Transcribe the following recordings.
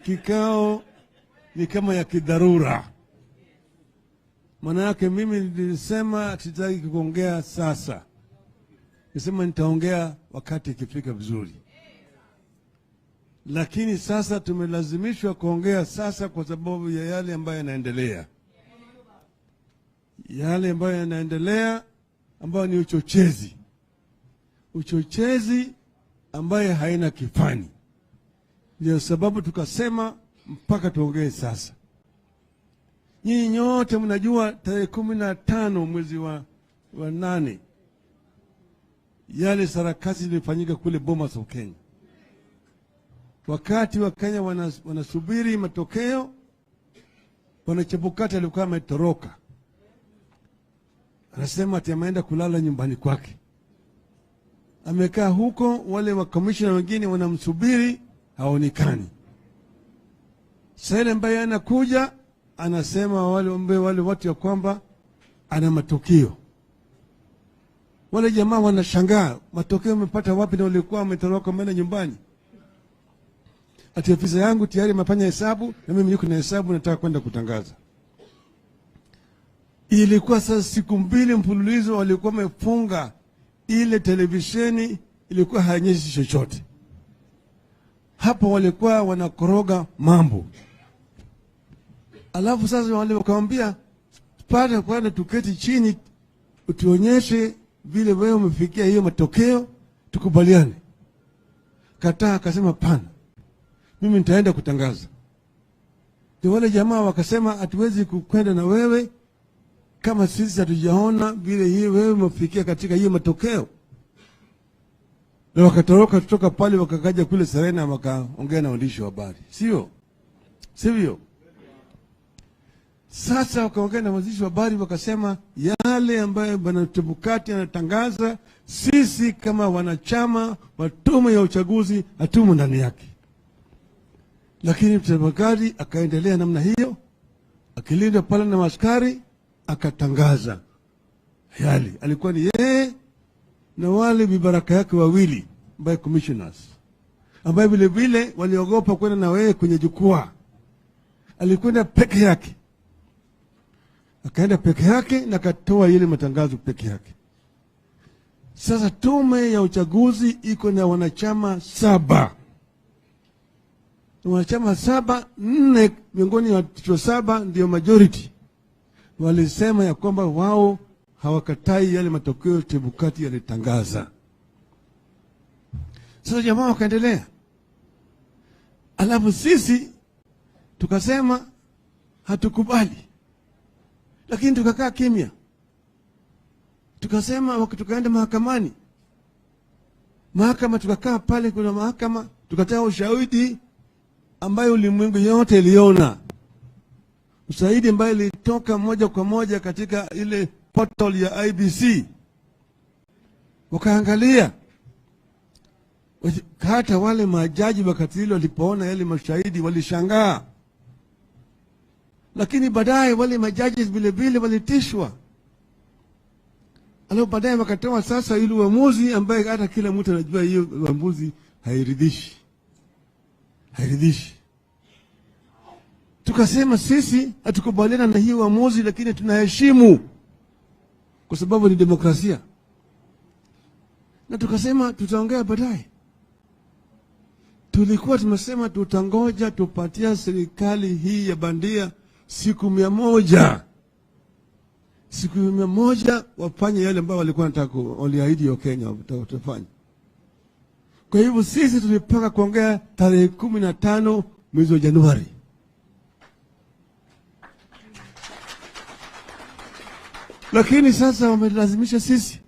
kikao ni kama ya kidharura. Maana yake mimi nilisema sitaki kuongea sasa. Nisema nitaongea wakati ikifika vizuri. Lakini sasa tumelazimishwa kuongea sasa kwa sababu ya yale ambayo yanaendelea. Yale ambayo yanaendelea ambayo ni uchochezi. Uchochezi ambaye haina kifani. Ndio sababu tukasema mpaka tuongee sasa. Nyinyi nyote mnajua tarehe 15 mwezi wa 8 yale sarakasi zilifanyika kule Bomas of Kenya. Wakati wa Kenya wanasubiri matokeo, Bwana Chebukati alikuwa ametoroka. Anasema ati ameenda kulala nyumbani kwake. Amekaa huko, wale wa commissioner wengine wanamsubiri, haonekani. Sasa ambaye anakuja anasema wale watu ya kwamba ana matokeo. Wale jamaa wanashangaa, matokeo umepata wapi na walikuwa wametoroka mbele nyumbani? Ati ofisa yangu tayari imefanya hesabu na mimi niko na hesabu nataka kwenda kutangaza. Ilikuwa sasa siku 2 mfululizo walikuwa wamefunga ile televisheni, ilikuwa haionyeshi chochote. Hapo walikuwa wanakoroga mambo. Alafu sasa wale wakamwambia pale kwa tuketi chini utuonyeshe vile wewe umefikia hiyo matokeo tukubaliane. Kataa, akasema pana. Mimi nitaenda kutangaza. Ndio wale jamaa wakasema hatuwezi kwenda na wewe kama sisi hatujaona vile hiyo wewe umefikia katika hiyo matokeo. Na wakatoroka kutoka pale wakakaja kule Serena wakaongea na waandishi wa habari. Sivyo? Sasa wakaongea na waandishi wa habari wakasema yale ambayo Bwana Chebukati anatangaza sisi kama wanachama wa tume ya uchaguzi hatumo ndani yake. Lakini Chebukati akaendelea namna hiyo, akilindwa pale na askari, akatangaza yale. Alikuwa ni yeye na wale vibaraka yake wawili by commissioners, ambaye vile vile waliogopa kwenda na wewe kwenye jukwaa. Alikwenda peke yake. Akaenda peke yake na akatoa ile matangazo peke yake. Sasa tume ya uchaguzi iko na wanachama 7. Wanachama 7, 4 miongoni mwa 7 ndio majority. Walisema ya kwamba wao hawakatai yale matokeo Chebukati yalitangaza. Sasa jamaa wakaendelea. Alafu sisi tukasema hatukubali. Lakini tukakaa kimya. Tukasema tukaenda mahakamani. Mahakama tukakaa pale, kuna mahakama tukatoa ushahidi ambayo ulimwengu yote iliona. Ushahidi ambayo ilitoka moja kwa moja katika ile portal ya IBC. Wakaangalia. Hata wale majaji wakati ile walipoona yale mashahidi walishangaa. Lakini baadaye wale majaji vile vile walitishwa. Alafu baadaye wakatoa sasa ile uamuzi ambaye hata kila mtu anajua hiyo uamuzi hairidhishi. Tukasema sisi hatukubaliana na hiyo uamuzi, lakini tunaheshimu kwa sababu ni demokrasia. Na tukasema tutaongea baadaye. Tulikuwa tumesema tutangoja tupatia serikali hii ya bandia siku 100. Siku 100 wafanye yale ambayo walikuwa wanataka, waliahidi wa Kenya watafanya. Kwa hivyo sisi tulipanga kuongea tarehe 15 mwezi wa Januari. Lakini sasa wamelazimisha sisi.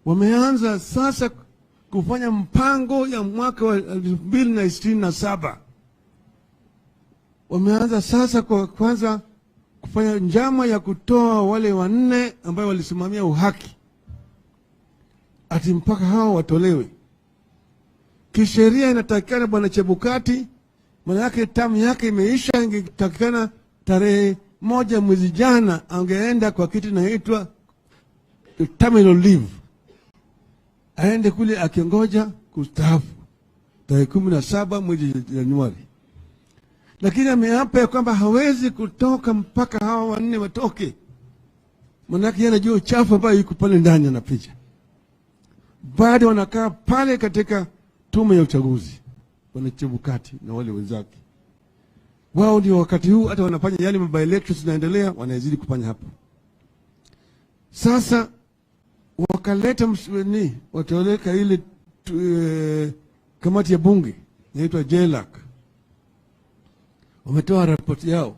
Wameanza sasa kufanya mpango ya mwaka wa 2027. Wameanza sasa kwa kwanza kufanya njama ya kutoa wale 4 ambao walisimamia uhaki. Ati mpaka hao watolewe. Kisheria inatakikana Bwana Chebukati, maana yake tamu yake imeisha, ingetakikana tarehe 1 mwezi jana angeenda kwa kitu inaitwa terminal leave. Aende kule akingoja kustaafu tarehe 17 mwezi Januari. lakini ameapa ya kwamba hawezi kutoka mpaka hawa wanne watoke. Manake yeye anajua uchafu ambao yuko pale ndani anapicha. Bado wanakaa pale katika tume ya uchaguzi, Chebukati na wale wenzake. Wao ndio wakati huu hata wanafanya yale by elections zinaendelea, wanazidi kufanya hapo. Sasa wakaleta mswani, wataweka ile kamati ya bunge inaitwa JLAC. Wametoa ripoti yao.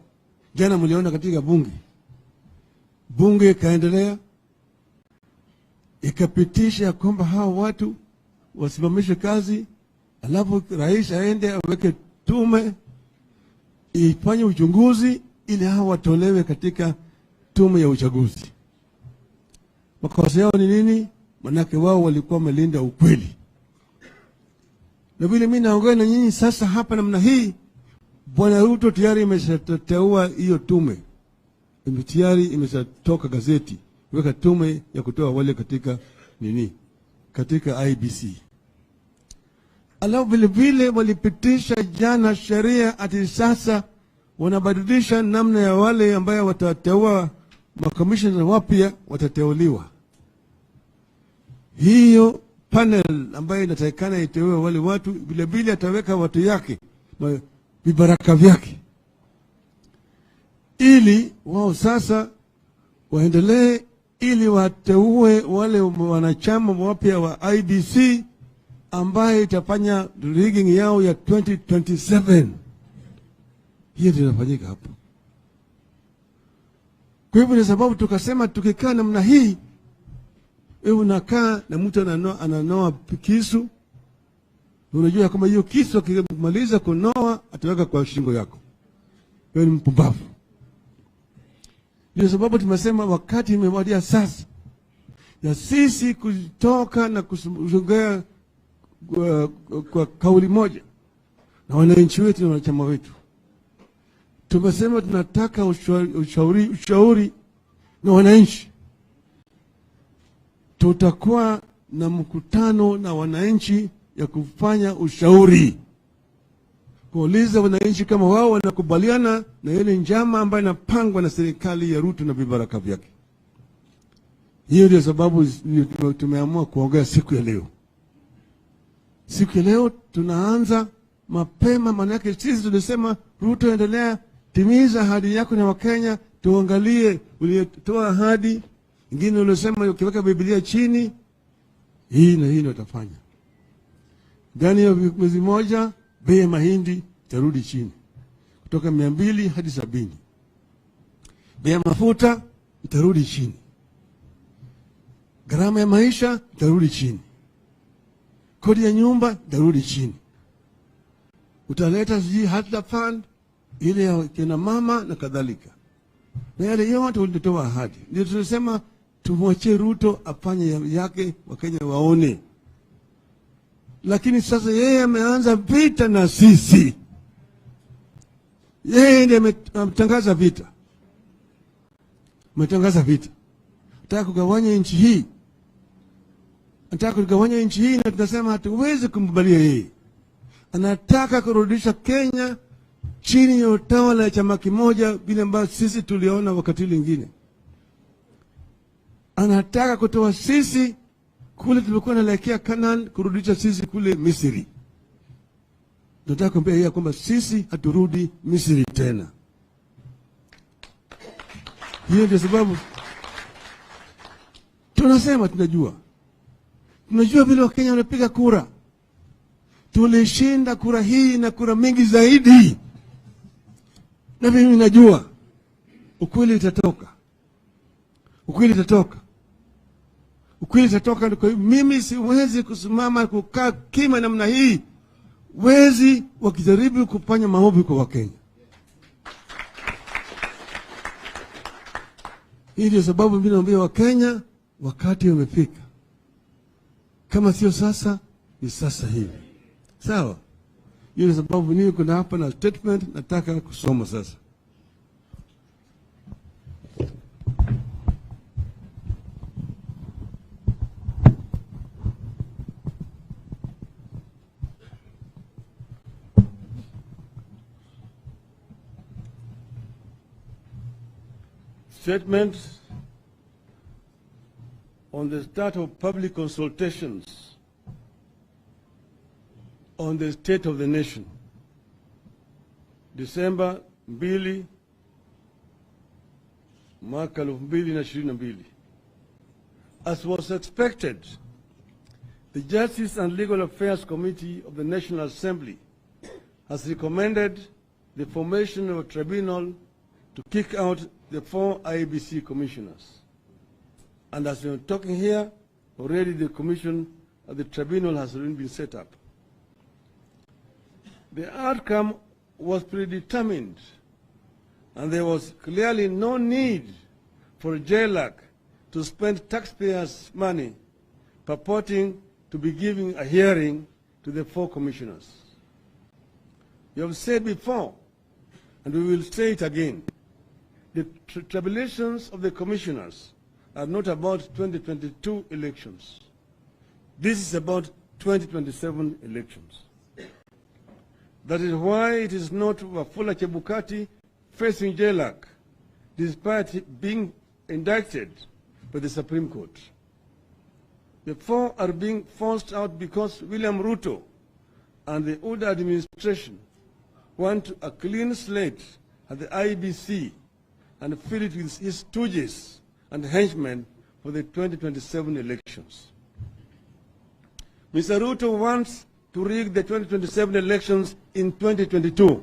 Jana mliona katika bunge ikaendelea, ikapitisha kwamba hao watu wasimamishe kazi, alafu rais aende aweke tume ifanye uchunguzi ili hao watolewe katika tume ya uchaguzi. Makosa yao ni nini? Manake wao walikuwa wamelinda ukweli. Na vile mimi naongea na nyinyi sasa hapa namna hii, Bwana Ruto tayari imeshateua hiyo tume. Tayari imeshatoka gazeti, weka tume ya kutoa wale katika katika IBC. Alafu vile vile walipitisha jana sheria ati sasa wanabadilisha namna ya wale ambao watateua makomishona wapya watateuliwa. Hiyo panel ambayo inatakikana iteue wale watu, vile vile ataweka watu yake, vibaraka vyake, ili wao sasa waendelee, ili wateue wale wanachama wapya wa IBC ambaye itafanya rigging yao ya 2027. Hiyo ndio inafanyika hapo. Kwa hivyo ni sababu tukasema tukikaa namna hii, wewe unakaa na mtu ananoa kisu, unajua kama hiyo kisu akimaliza kunoa ataweka kwa shingo yako, wewe ni mpumbavu. Ndio sababu tumesema wakati imewadia sasa ya sisi kutoka na kusongea kwa kauli moja na wananchi wetu na wanachama wetu. Tumesema tunataka ushauri na wananchi. Tutakuwa na mkutano na wananchi ya kufanya ushauri, kuuliza wananchi kama wao wanakubaliana na ile njama ambayo inapangwa na serikali ya Ruto na vibaraka vyake. Hiyo ndio sababu tumeamua kuongea siku ya leo. Siku ya leo tunaanza mapema, maana yake sisi tulisema Ruto, endelea, timiza ahadi yako na Wakenya, tuangalie ulitoa ahadi ingine ulisema ukiweka Biblia chini, hii na hii ndio utafanya. Ndani ya mwezi moja bei ya mahindi itarudi chini kutoka 200 hadi 70. Bei ya mafuta itarudi chini. Gharama ya maisha itarudi chini. Kodi ya nyumba itarudi chini. Utaleta hata fund ile ya kina mama na kadhalika. Na yale yote ulitoa ahadi. Ndio tunasema tumwachie Ruto afanye yake, Wakenya waone. Lakini sasa yeye ameanza vita na sisi. Yeye ndiye ametangaza vita. Ametangaza vita. Anataka kugawanya nchi hii. Anataka kugawanya nchi hii, na tunasema hatuwezi kumkubalia yeye. Anataka kurudisha Kenya chini ya utawala wa chama kimoja, vile ambavyo sisi tuliona wakati mwingine. Anataka kutoa sisi kule tulikuwa naelekea Canaan, kurudisha sisi kule Misri. Nataka kuambia yeye kwamba sisi haturudi Misri tena. Hiyo ndio sababu tunasema tunajua vile Wakenya wanapiga kura. Tulishinda kura hii na kura mingi zaidi. Na mimi najua ukweli itatoka. Ukweli itatoka. Ukweli itatoka. Kwa hiyo mimi siwezi kusimama kukaa kima namna hii. Wezi wakijaribu kufanya maovu kwa Wakenya. Hii ndio sababu mimi naambia Wakenya wakati umefika. Kama sio sasa, ni sasa hivi. Sawa? Hiyo ndio sababu niko hapa na statement nataka kusoma sasa. Statement on the start of public consultations on the state of the nation, December 2 mwaka 2022. As was expected, the Justice and Legal Affairs Committee of the National Assembly has recommended the formation of a tribunal to kick out the 4 IEBC commissioners. And as we're talking here, already the tribunal has already been set up. The outcome was predetermined, and there was clearly no need for JLAC to spend taxpayers' money purporting to be giving a hearing to the 4 commissioners. We have said before, and we will say it again, the tribulations of the commissioners are not about 2022 elections. This is about 2027 elections. That is why it is not Wafula Chebukati facing JLAC, despite being indicted by the Supreme Court. The 4 are being forced out because William Ruto and the Oda administration want a clean slate at the IEBC and fill it with his stooges and henchmen for the 2027 elections. Mr. Ruto wants to rig the 2027 elections in 2022.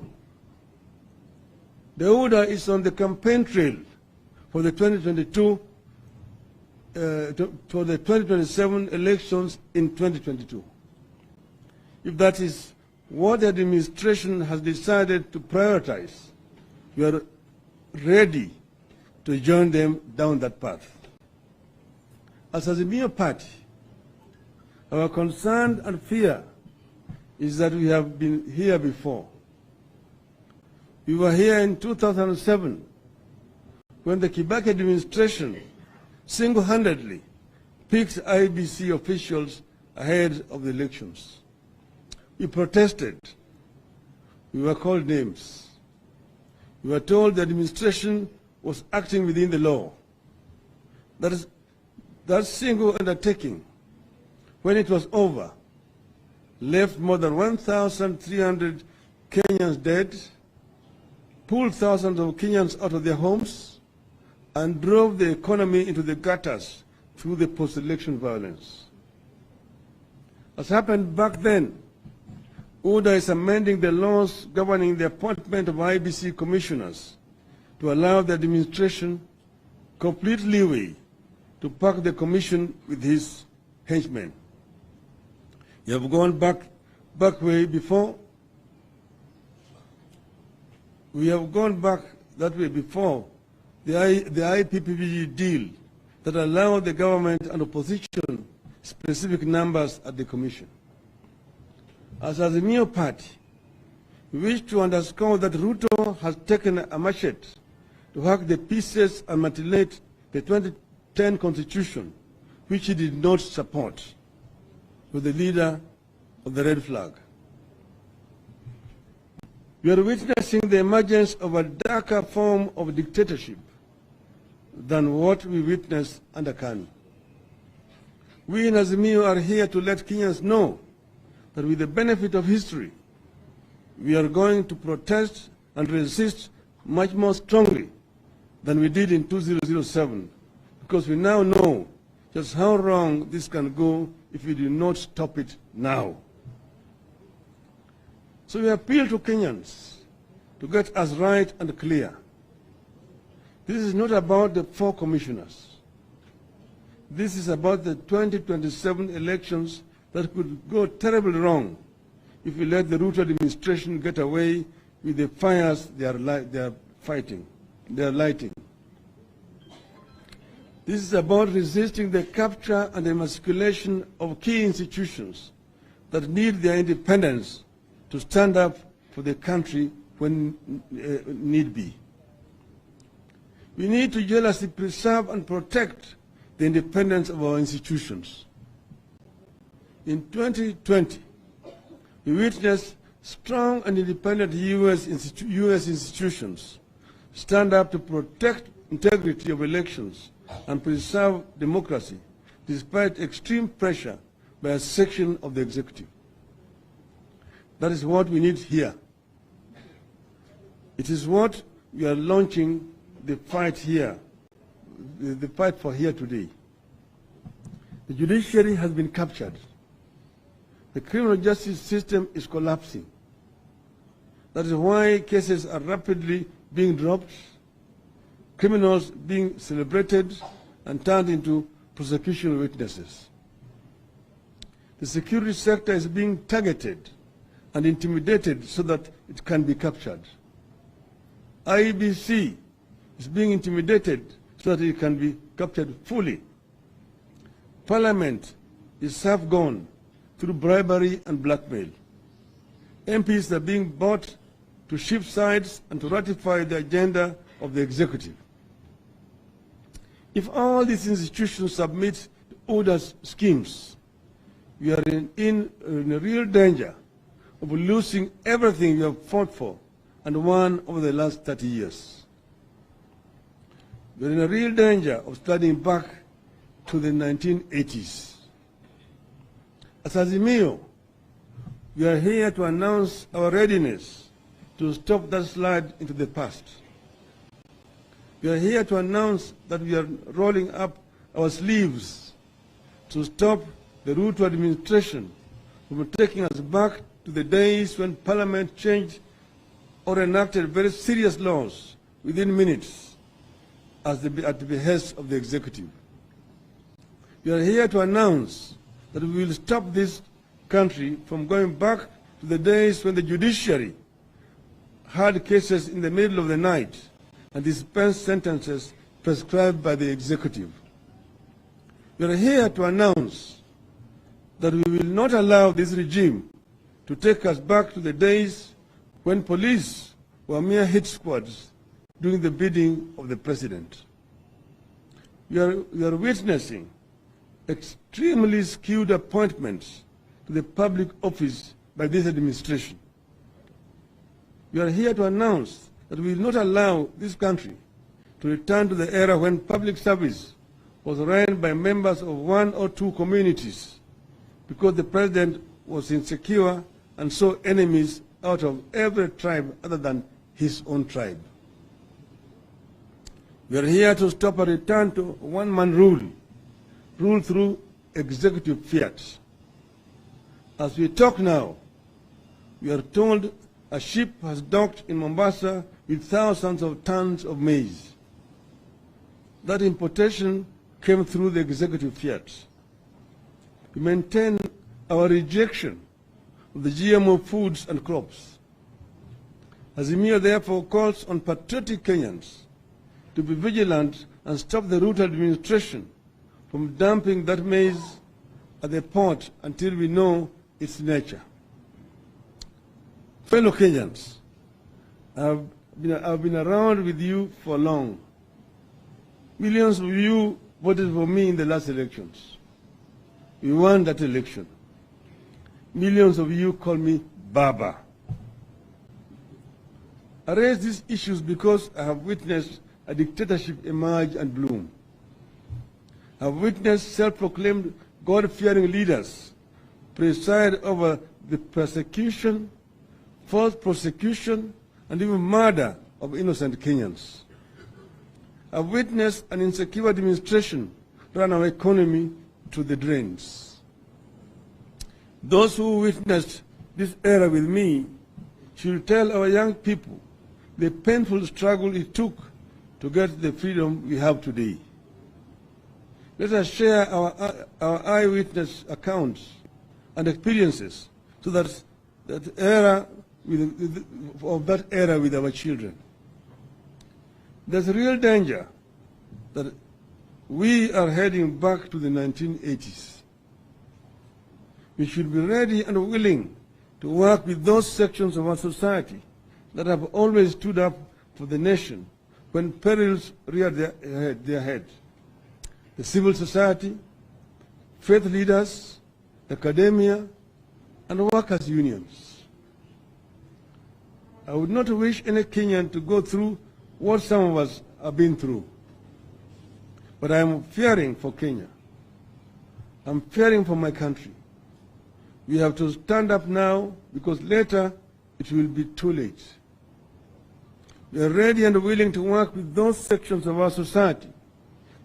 The Oda is on the campaign trail for the 2027 elections in 2022. If that is what the administration has decided to prioritize, we are ready to join them down that path. As a Azimio party, our concern and fear is that we have been here before. We were here in 2007 when the Kibaki administration single-handedly picked IEBC officials ahead of the elections. We protested. We were called names. We were told the administration was acting within the law. That single undertaking, when it was over, left more than 1,300 Kenyans dead, pulled thousands of Kenyans out of their homes, and drove the economy into the gutters through the post-election violence. As happened back then, Oda is amending the laws governing the appointment of IEBC commissioners to allow the administration complete leeway to pack the commission with his henchmen. You have gone back way before. We have gone back that way before the IPPG deal that allowed the government and opposition specific numbers at the commission. As a Azimio party, we wish to underscore that Ruto has taken a machete to hack the pieces and mutilate the 2010 constitution, which he did not support, with the leader of the red flag. We are witnessing the emergence of a darker form of dictatorship than what we witnessed under Kanu. We in Azimio are here to let Kenyans know that with the benefit of history, we are going to protest and resist much more strongly than we did in 2007, because we now know just how wrong this can go if we do not stop it now. So we appeal to Kenyans to get us right and clear. This is not about the 4 commissioners. This is about the 2027 elections that could go terribly wrong if we let the Ruto administration get away with the fires they are lighting. This is about resisting the capture and emasculation of key institutions that need their independence to stand up for the country when need be. We need to jealously preserve and protect the independence of our institutions. In 2020, we witnessed strong and independent U.S. institutions stand up to protect integrity of elections and preserve democracy despite extreme pressure by a section of the executive. That is what we need here. It is what we are launching the fight here, the fight for here today. The judiciary has been captured. The criminal justice system is collapsing. That is why cases are rapidly being dropped, criminals being celebrated and turned into prosecution witnesses. The security sector is being targeted and intimidated so that it can be captured. IEBC is being intimidated so that it can be captured fully. Parliament is half gone through bribery and blackmail. MPs are being bought to shift sides and to ratify the agenda of the executive. If all these institutions submit to Oda's schemes, we are in a real danger of losing everything we have fought for and won over the last 30 years. We are in a real danger of starting back to the 1980s. As Azimio, we are here to announce our readiness to stop that slide into the past. We are here to announce that we are rolling up our sleeves to stop the Ruto administration from taking us back to the days when Parliament changed or enacted very serious laws within minutes at the behest of the executive. We are here to announce that we will stop this country from going back to the days when the judiciary had cases in the middle of the night and dispensed sentences prescribed by the executive. We are here to announce that we will not allow this regime to take us back to the days when police were mere hit squads doing the bidding of the president. We are witnessing extremely skewed appointments to the public office by this administration. We are here to announce that we will not allow this country to return to the era when public service was run by members of one or two communities because the president was insecure and saw enemies out of every tribe other than his own tribe. We are here to stop a return to one-man rule through executive fiat. As we talk now, we are told a ship has docked in Mombasa with thousands of tons of maize. That importation came through the executive fiat. We maintain our rejection of the GMO foods and crops. Azimio therefore calls on patriotic Kenyans to be vigilant and stop the Ruto administration from dumping that maize at the port until we know its nature. Fellow Kenyans, I've been around with you for long. Millions of you voted for me in the last elections. We won that election. Millions of you call me Baba. I raise these issues because I have witnessed a dictatorship emerge and bloom. I have witnessed self-proclaimed God-fearing leaders preside over the persecution, false prosecution, and even murder of innocent Kenyans. I've witnessed an insecure administration run our economy to the drains. Those who witnessed this era with me should tell our young people the painful struggle it took to get the freedom we have today. Let us share our eyewitness accounts and experiences so that that era with our children. There's a real danger that we are heading back to the 1980s. We should be ready and willing to work with those sections of our society that have always stood up for the nation when perils reared their head. The civil society, faith leaders, academia, and workers' unions. I would not wish any Kenyan to go through what some of us have been through. But I'm fearing for Kenya. I'm fearing for my country. We have to stand up now because later it will be too late. We are ready and willing to work with those sections of our society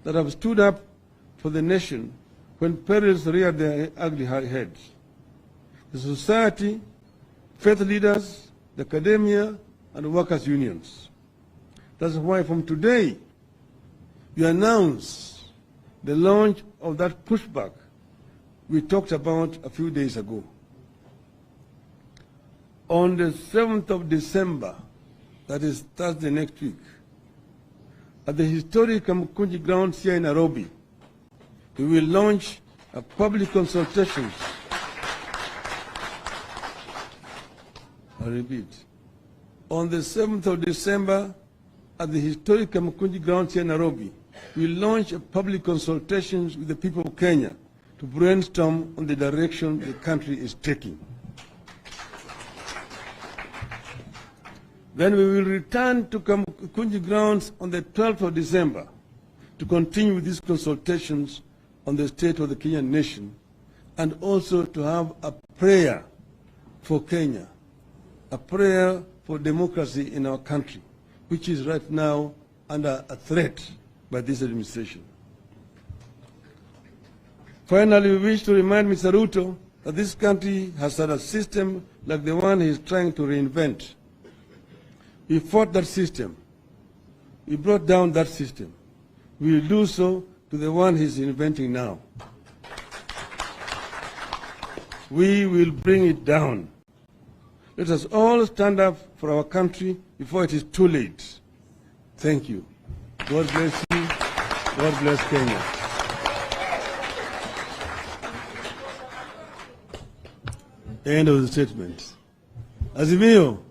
that have stood up for the nation when perils reared their ugly heads. The society, faith leaders, the academia, and workers' unions. That's why from today, we announce the launch of that pushback we talked about a few days ago. On the 7th of December, that is Thursday next week, at the historic Kamukunji grounds here in Nairobi, we will launch a public consultation. I repeat, on the 7th of December, at the historic Kamukunji grounds here in Nairobi, we will launch a public consultation with the people of Kenya to brainstorm on the direction the country is taking. Then we will return to Kamukunji grounds on the 12th of December to continue with these consultations on the state of the Kenyan nation and also to have a prayer for Kenya, a prayer for democracy in our country, which is right now under a threat by this administration. Finally, we wish to remind Mr. Ruto that this country has had a system like the one he is trying to reinvent. We fought that system. We brought down that system. We will do so to the one he's inventing now. We will bring it down. Let us all stand up for our country before it is too late. Thank you. God bless you. God bless Kenya. End of the statement. Azimio.